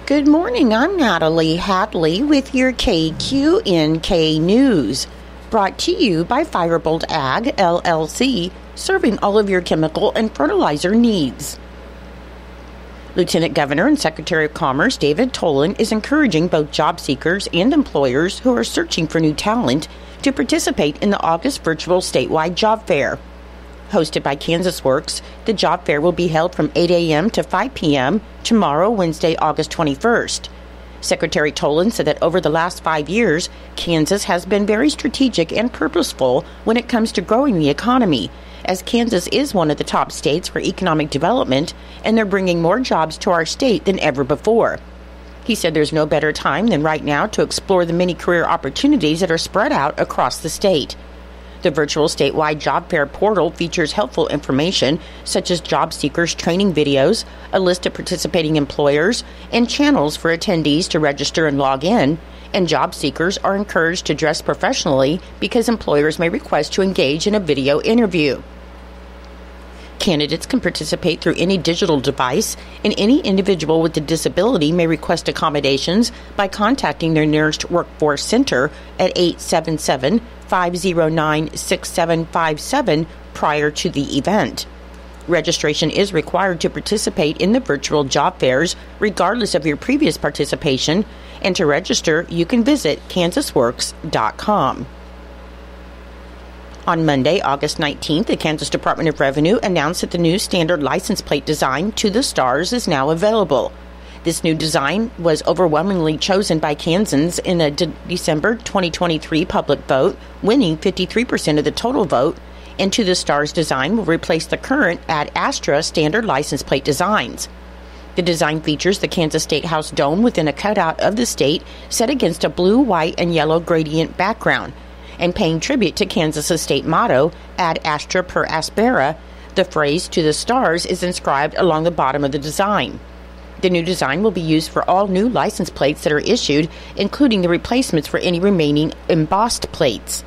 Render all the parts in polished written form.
Good morning, I'm Natalie Hadley with your KQNK News, brought to you by Firebolt Ag, LLC, serving all of your chemical and fertilizer needs. Lieutenant Governor and Secretary of Commerce David Tolan is encouraging both job seekers and employers who are searching for new talent to participate in the August virtual statewide job fair. Hosted by Kansas Works, the job fair will be held from 8 a.m. to 5 p.m. tomorrow, Wednesday, August 21st. Secretary Tolan said that over the last 5 years, Kansas has been very strategic and purposeful when it comes to growing the economy, as Kansas is one of the top states for economic development, and they're bringing more jobs to our state than ever before. He said there's no better time than right now to explore the many career opportunities that are spread out across the state. The virtual statewide job fair portal features helpful information such as job seekers training videos, a list of participating employers, and channels for attendees to register and log in, and job seekers are encouraged to dress professionally because employers may request to engage in a video interview. Candidates can participate through any digital device, and any individual with a disability may request accommodations by contacting their nearest workforce center at 877-509-6757 prior to the event. Registration is required to participate in the virtual job fairs, regardless of your previous participation, and to register, you can visit kansasworks.com. On Monday, August 19th, the Kansas Department of Revenue announced that the new standard license plate design, To the Stars, is now available. This new design was overwhelmingly chosen by Kansans in a December 2023 public vote, winning 53% of the total vote, and To the Stars design will replace the current Ad Astra standard license plate designs. The design features the Kansas State House dome within a cutout of the state set against a blue, white, and yellow gradient background. And paying tribute to Kansas' state motto, Ad Astra per Aspera, the phrase To the Stars is inscribed along the bottom of the design. The new design will be used for all new license plates that are issued, including the replacements for any remaining embossed plates.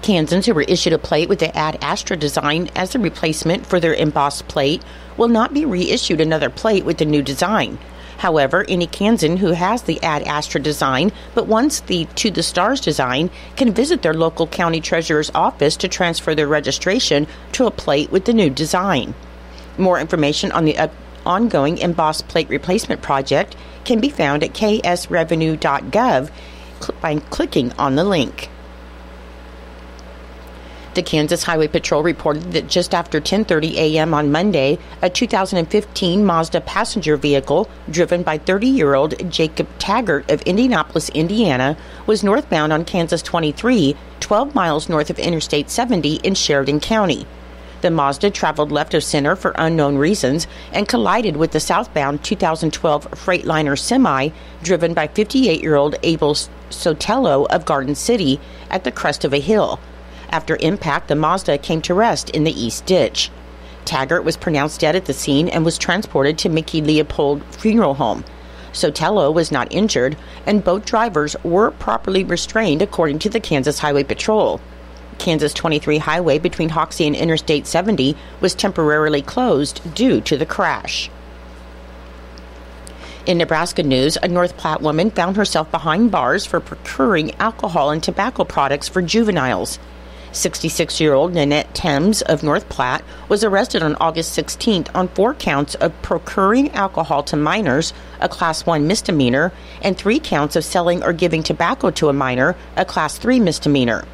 Kansans who were issued a plate with the Ad Astra design as a replacement for their embossed plate will not be reissued another plate with the new design. However, any Kansan who has the Ad Astra design but wants the To the Stars design can visit their local county treasurer's office to transfer their registration to a plate with the new design. More information on the ongoing embossed plate replacement project can be found at ksrevenue.gov by clicking on the link. The Kansas Highway Patrol reported that just after 10:30 a.m. on Monday, a 2015 Mazda passenger vehicle driven by 30-year-old Jacob Taggart of Indianapolis, Indiana, was northbound on Kansas 23, 12 miles north of Interstate 70 in Sheridan County. The Mazda traveled left of center for unknown reasons and collided with the southbound 2012 Freightliner semi driven by 58-year-old Abel Sotelo of Garden City at the crest of a hill. After impact, the Mazda came to rest in the east ditch. Taggart was pronounced dead at the scene and was transported to Mickey Leopold Funeral Home. Sotelo was not injured, and both drivers were properly restrained according to the Kansas Highway Patrol. Kansas 23 highway between Hoxie and Interstate 70 was temporarily closed due to the crash. In Nebraska news, a North Platte woman found herself behind bars for procuring alcohol and tobacco products for juveniles. 66-year-old Nanette Thames of North Platte was arrested on August 16th on 4 counts of procuring alcohol to minors, a Class 1 misdemeanor, and 3 counts of selling or giving tobacco to a minor, a Class 3 misdemeanor.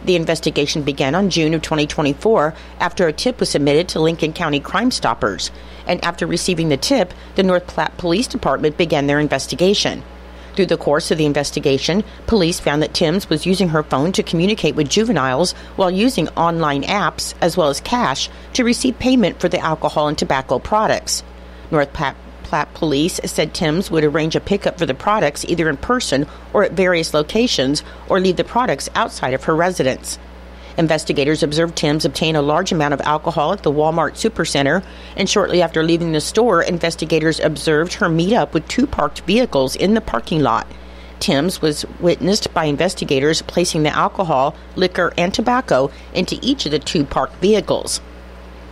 The investigation began on June of 2024 after a tip was submitted to Lincoln County Crime Stoppers, and after receiving the tip, the North Platte Police Department began their investigation. Through the course of the investigation, police found that Timms was using her phone to communicate with juveniles while using online apps as well as cash to receive payment for the alcohol and tobacco products. North Platte Police said Timms would arrange a pickup for the products either in person or at various locations or leave the products outside of her residence. Investigators observed Timms obtain a large amount of alcohol at the Walmart Supercenter, and shortly after leaving the store, investigators observed her meet up with 2 parked vehicles in the parking lot. Timms was witnessed by investigators placing the alcohol, liquor, and tobacco into each of the 2 parked vehicles.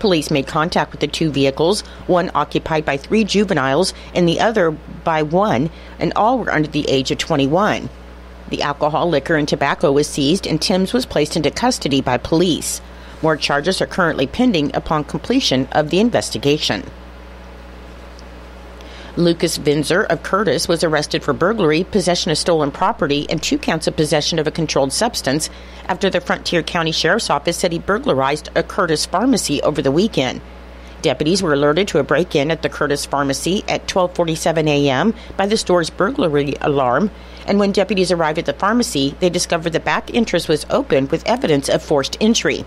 Police made contact with the two vehicles, one occupied by 3 juveniles and the other by 1, and all were under the age of 21. The alcohol, liquor, and tobacco was seized, and Timms was placed into custody by police. More charges are currently pending upon completion of the investigation. Lucas Vinzer of Curtis was arrested for burglary, possession of stolen property, and 2 counts of possession of a controlled substance after the Frontier County Sheriff's Office said he burglarized a Curtis pharmacy over the weekend. Deputies were alerted to a break-in at the Curtis pharmacy at 12:47 a.m. by the store's burglary alarm, and when deputies arrived at the pharmacy, they discovered the back entrance was open with evidence of forced entry.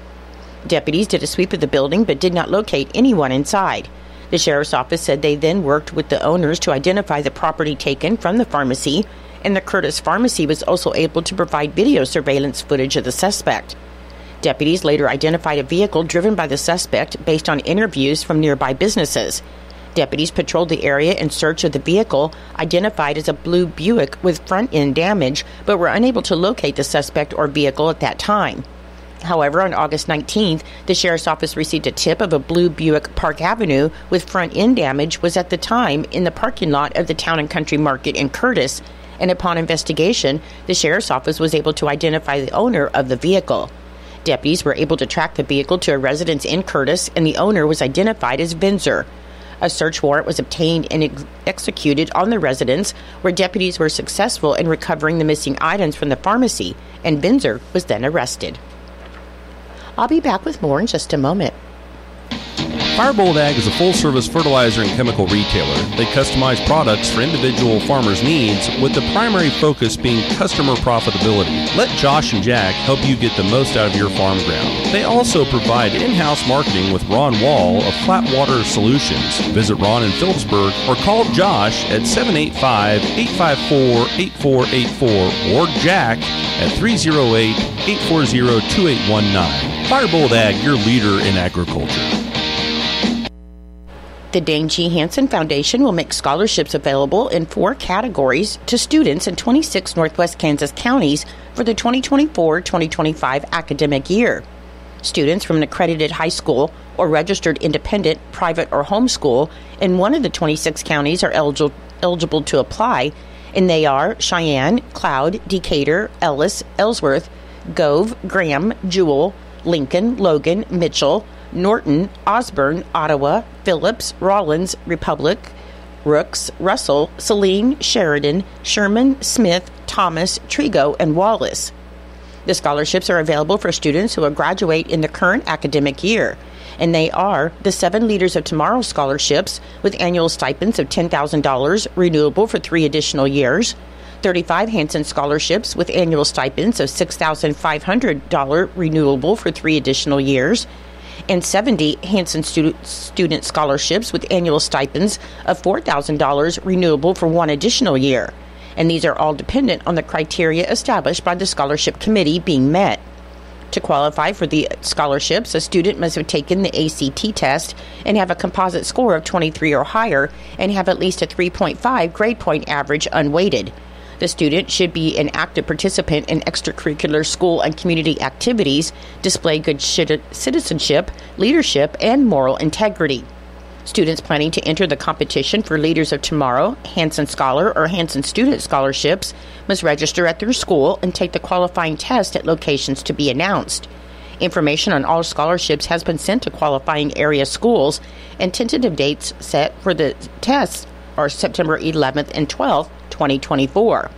Deputies did a sweep of the building but did not locate anyone inside. The sheriff's office said they then worked with the owners to identify the property taken from the pharmacy, and the Curtis pharmacy was also able to provide video surveillance footage of the suspect. Deputies later identified a vehicle driven by the suspect based on interviews from nearby businesses. Deputies patrolled the area in search of the vehicle, identified as a blue Buick with front-end damage, but were unable to locate the suspect or vehicle at that time. However, on August 19th, the sheriff's office received a tip of a blue Buick Park Avenue with front-end damage was at the time in the parking lot of the Town and Country Market in Curtis, and upon investigation, the sheriff's office was able to identify the owner of the vehicle. Deputies were able to track the vehicle to a residence in Curtis, and the owner was identified as Vinzer. A search warrant was obtained and executed on the residence, where deputies were successful in recovering the missing items from the pharmacy, and Vinzer was then arrested. I'll be back with more in just a moment. Firebolt Ag is a full-service fertilizer and chemical retailer. They customize products for individual farmers' needs, with the primary focus being customer profitability. Let Josh and Jack help you get the most out of your farm ground. They also provide in-house marketing with Ron Wall of Flatwater Solutions. Visit Ron in Phillipsburg or call Josh at 785-854-8484 or Jack at 308-840-2819. Firebolt Ag, your leader in agriculture. The Dane G. Hansen Foundation will make scholarships available in 4 categories to students in 26 Northwest Kansas counties for the 2024-2025 academic year. Students from an accredited high school or registered independent, private, or homeschool in one of the 26 counties are eligible to apply, and they are Cheyenne, Cloud, Decatur, Ellis, Ellsworth, Gove, Graham, Jewell, Lincoln, Logan, Mitchell, Norton, Osborne, Ottawa, Phillips, Rollins, Republic, Rooks, Russell, Saline, Sheridan, Sherman, Smith, Thomas, Trigo, and Wallace. The scholarships are available for students who will graduate in the current academic year, and they are the 7 Leaders of Tomorrow scholarships with annual stipends of $10,000, renewable for 3 additional years, 35 Hansen scholarships with annual stipends of $6,500, renewable for 3 additional years, and 70 Hansen student scholarships with annual stipends of $4,000, renewable for 1 additional year. And these are all dependent on the criteria established by the scholarship committee being met. To qualify for the scholarships, a student must have taken the ACT test and have a composite score of 23 or higher and have at least a 3.5 grade point average unweighted. The student should be an active participant in extracurricular school and community activities, display good citizenship, leadership, and moral integrity. Students planning to enter the competition for Leaders of Tomorrow, Hansen Scholar, or Hansen Student scholarships must register at their school and take the qualifying test at locations to be announced. Information on all scholarships has been sent to qualifying area schools, and tentative dates set for the tests are September 11th and 12th, 2024.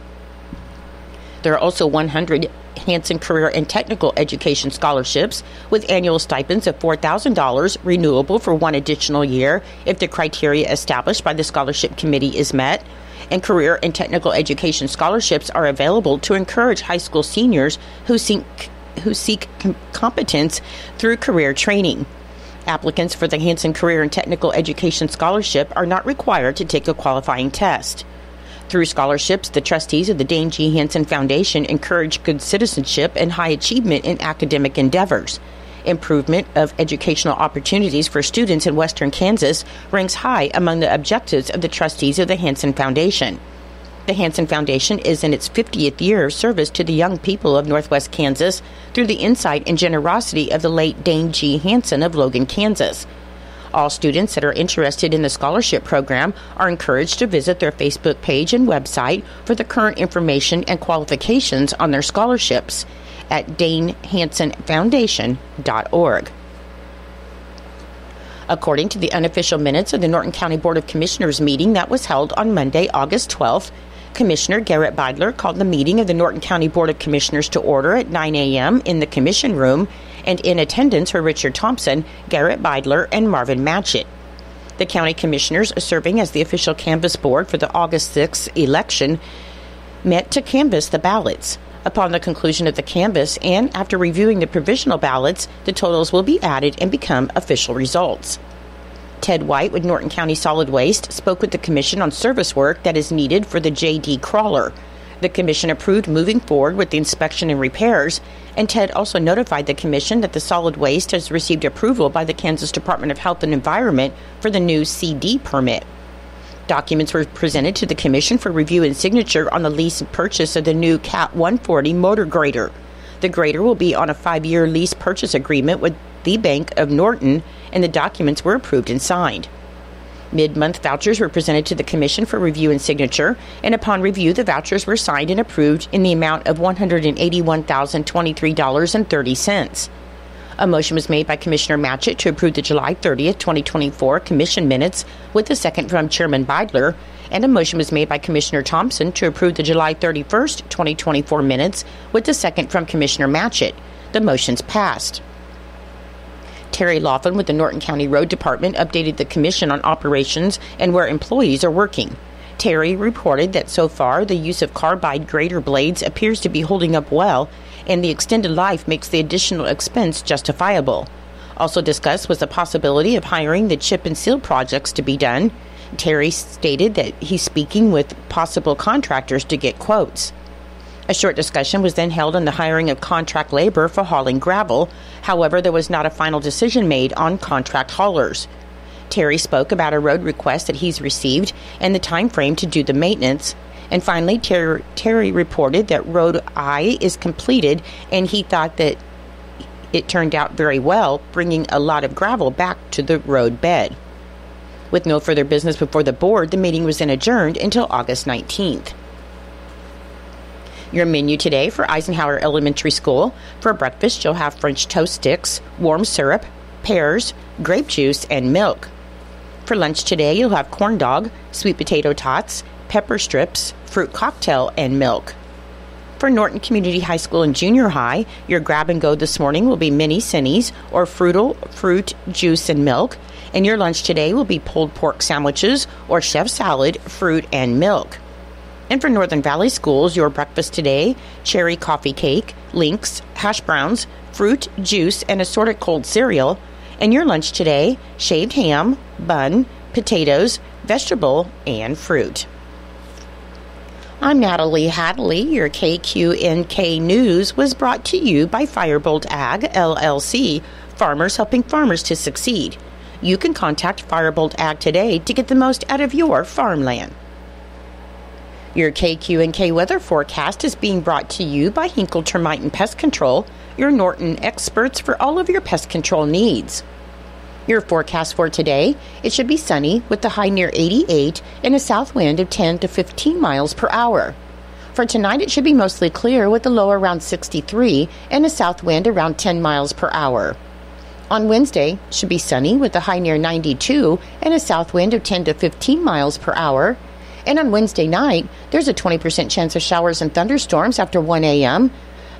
There are also 100 Hansen Career and Technical Education scholarships with annual stipends of $4,000, renewable for 1 additional year if the criteria established by the scholarship committee is met. And career and technical education scholarships are available to encourage high school seniors who seek competence through career training. Applicants for the Hansen Career and Technical Education Scholarship are not required to take a qualifying test. Through scholarships, the trustees of the Dane G. Hansen Foundation encourage good citizenship and high achievement in academic endeavors. Improvement of educational opportunities for students in Western Kansas ranks high among the objectives of the trustees of the Hansen Foundation. The Hansen Foundation is in its 50th year of service to the young people of Northwest Kansas through the insight and generosity of the late Dane G. Hansen of Logan, Kansas. All students that are interested in the scholarship program are encouraged to visit their Facebook page and website for the current information and qualifications on their scholarships at DaneHansonFoundation.org. According to the unofficial minutes of the Norton County Board of Commissioners meeting that was held on Monday, August 12th, Commissioner Garrett Beidler called the meeting of the Norton County Board of Commissioners to order at 9 a.m. in the Commission Room, and in attendance were Richard Thompson, Garrett Beidler, and Marvin Matchett. The county commissioners, serving as the official canvass board for the August 6th election, met to canvass the ballots. Upon the conclusion of the canvass and after reviewing the provisional ballots, the totals will be added and become official results. Ted White with Norton County Solid Waste spoke with the Commission on service work that is needed for the J.D. Crawler. The Commission approved moving forward with the inspection and repairs, and Ted also notified the Commission that the solid waste has received approval by the Kansas Department of Health and Environment for the new CD permit. Documents were presented to the Commission for review and signature on the lease and purchase of the new CAT 140 motor grader. The grader will be on a 5-year lease purchase agreement with the Bank of Norton, and the documents were approved and signed. Mid-month vouchers were presented to the Commission for review and signature, and upon review, the vouchers were signed and approved in the amount of $181,023.30. A motion was made by Commissioner Matchett to approve the July 30th, 2024 Commission minutes with a second from Chairman Beidler, and a motion was made by Commissioner Thompson to approve the July 31st, 2024 minutes with a second from Commissioner Matchett. The motions passed. Terry Laughlin with the Norton County Road Department updated the Commission on operations and where employees are working. Terry reported that so far the use of carbide grader blades appears to be holding up well, and the extended life makes the additional expense justifiable. Also discussed was the possibility of hiring the chip and seal projects to be done. Terry stated that he's speaking with possible contractors to get quotes. A short discussion was then held on the hiring of contract labor for hauling gravel. However, there was not a final decision made on contract haulers. Terry spoke about a road request that he's received and the time frame to do the maintenance. And finally, Terry reported that Road I is completed, and he thought that it turned out very well, bringing a lot of gravel back to the road bed. With no further business before the board, the meeting was then adjourned until August 19th. Your menu today for Eisenhower Elementary School. For breakfast, you'll have French toast sticks, warm syrup, pears, grape juice, and milk. For lunch today, you'll have corn dog, sweet potato tots, pepper strips, fruit cocktail, and milk. For Norton Community High School and Junior High, your grab-and-go this morning will be mini Cinnies or fruit, juice, and milk. And your lunch today will be pulled pork sandwiches or chef salad, fruit, and milk. And for Northern Valley Schools, your breakfast today, cherry coffee cake, Lynx, hash browns, fruit, juice, and assorted cold cereal. And your lunch today, shaved ham, bun, potatoes, vegetable, and fruit. I'm Natalie Hadley. Your KQNK News was brought to you by Firebolt Ag, LLC, farmers helping farmers to succeed. You can contact Firebolt Ag today to get the most out of your farmland. Your KQNK weather forecast is being brought to you by Hinkle Termite and Pest Control, your Norton experts for all of your pest control needs. Your forecast for today, it should be sunny with a high near 88 and a south wind of 10 to 15 miles per hour. For tonight, it should be mostly clear with a low around 63 and a south wind around 10 miles per hour. On Wednesday, it should be sunny with a high near 92 and a south wind of 10 to 15 miles per hour. And on Wednesday night, there's a 20% chance of showers and thunderstorms after 1 a.m.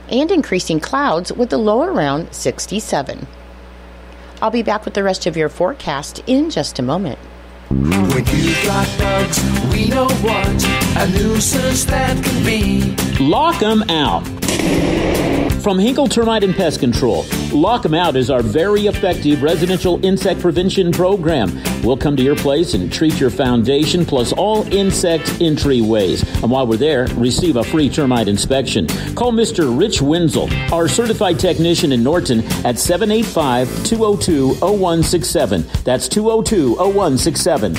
and increasing clouds with a low around 67. I'll be back with the rest of your forecast in just a moment. When you've got bugs, we know what a nuisance that can be. Lock 'em out. From Hinkle Termite and Pest Control, Lock 'em Out is our very effective residential insect prevention program. We'll come to your place and treat your foundation plus all insect entryways. And while we're there, receive a free termite inspection. Call Mr. Rich Wenzel, our certified technician in Norton, at 785-202-0167. That's 202-0167.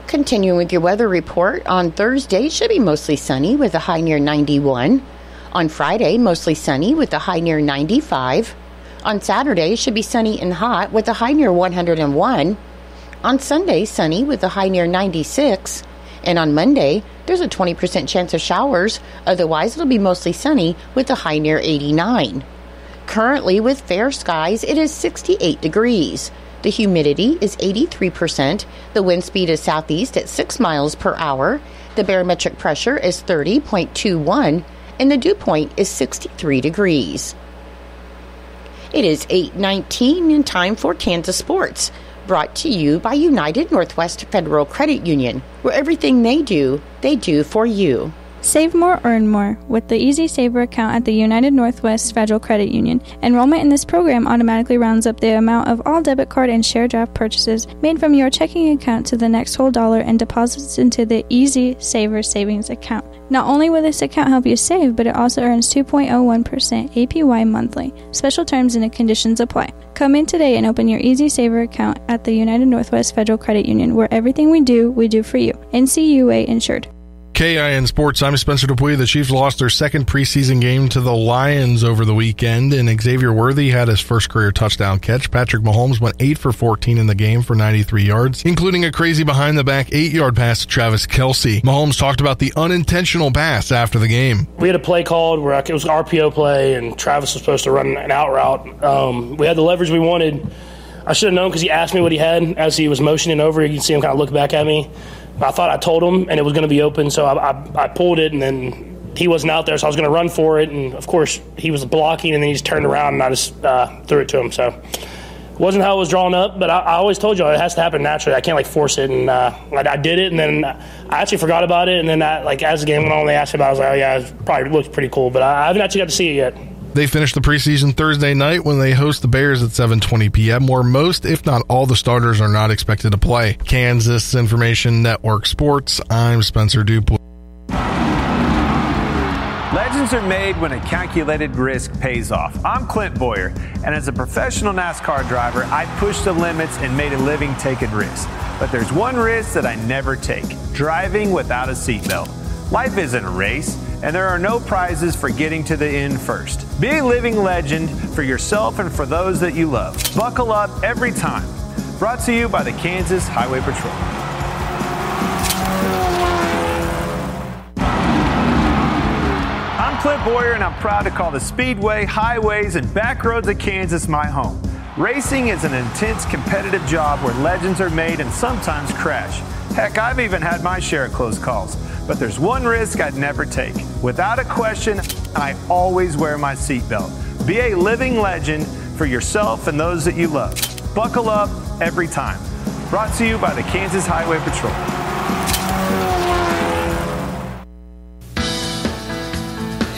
Continuing with your weather report, on Thursday, it should be mostly sunny with a high near 91. On Friday, mostly sunny with a high near 95. On Saturday, it should be sunny and hot with a high near 101. On Sunday, sunny with a high near 96. And on Monday, there's a 20% chance of showers. Otherwise, it'll be mostly sunny with a high near 89. Currently, with fair skies, it is 68 degrees. The humidity is 83%. The wind speed is southeast at 6 miles per hour. The barometric pressure is 30.21. And the dew point is 63 degrees. It is 8:19 and time for Kansas Sports. Brought to you by United Northwest Federal Credit Union, where everything they do for you. Save more, earn more with the Easy Saver account at the United Northwest Federal Credit Union. Enrollment in this program automatically rounds up the amount of all debit card and share draft purchases made from your checking account to the next whole dollar and deposits into the Easy Saver savings account. Not only will this account help you save, but it also earns 2.01% APY monthly. Special terms and conditions apply. Come in today and open your Easy Saver account at the United Northwest Federal Credit Union, where everything we do for you. NCUA insured. KIN Sports, I'm Spencer Dupuy. The Chiefs lost their second preseason game to the Lions over the weekend, and Xavier Worthy had his first career touchdown catch. Patrick Mahomes went 8 for 14 in the game for 93 yards, including a crazy behind-the-back 8-yard pass to Travis Kelce. Mahomes talked about the unintentional pass after the game. We had a play called where it was an RPO play, and Travis was supposed to run an out route. We had the leverage we wanted. I should have known because he asked me what he had as he was motioning over. You can see him kind of look back at me. I thought I told him, and it was going to be open, so I pulled it, and then he wasn't out there, so I was going to run for it, and, of course, he was blocking, and then he just turned around, and I just threw it to him. So it wasn't how it was drawn up, but I always told you it has to happen naturally. I can't, force it, and I did it, and then I actually forgot about it, and then, as the game went on, they asked me about it. I was like, oh, yeah, it probably looks pretty cool, but I haven't actually got to see it yet. They finished the preseason Thursday night when they host the Bears at 7:20 p.m., where most, if not all, the starters are not expected to play. Kansas Information Network Sports, I'm Spencer Dupuy. Legends are made when a calculated risk pays off. I'm Clint Boyer, and as a professional NASCAR driver, I pushed the limits and made a living taking risks. But there's one risk that I never take: driving without a seatbelt. Life isn't a race, and there are no prizes for getting to the end first. Be a living legend for yourself and for those that you love. Buckle up every time. Brought to you by the Kansas Highway Patrol. I'm Clint Boyer, and I'm proud to call the Speedway, highways, and back roads of Kansas my home. Racing is an intense, competitive job where legends are made and sometimes crash. Heck, I've even had my share of close calls. But there's one risk I'd never take. Without a question, I always wear my seatbelt. Be a living legend for yourself and those that you love. Buckle up every time. Brought to you by the Kansas Highway Patrol.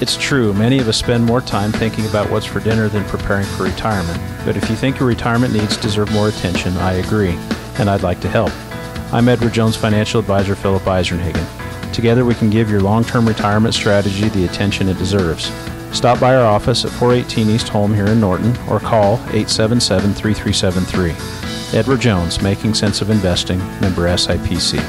It's true, many of us spend more time thinking about what's for dinner than preparing for retirement. But if you think your retirement needs deserve more attention, I agree, and I'd like to help. I'm Edward Jones financial advisor Philip Eisenhagen. Together we can give your long-term retirement strategy the attention it deserves. Stop by our office at 418 East Holm here in Norton or call 877-3373. Edward Jones, Making Sense of Investing, member SIPC.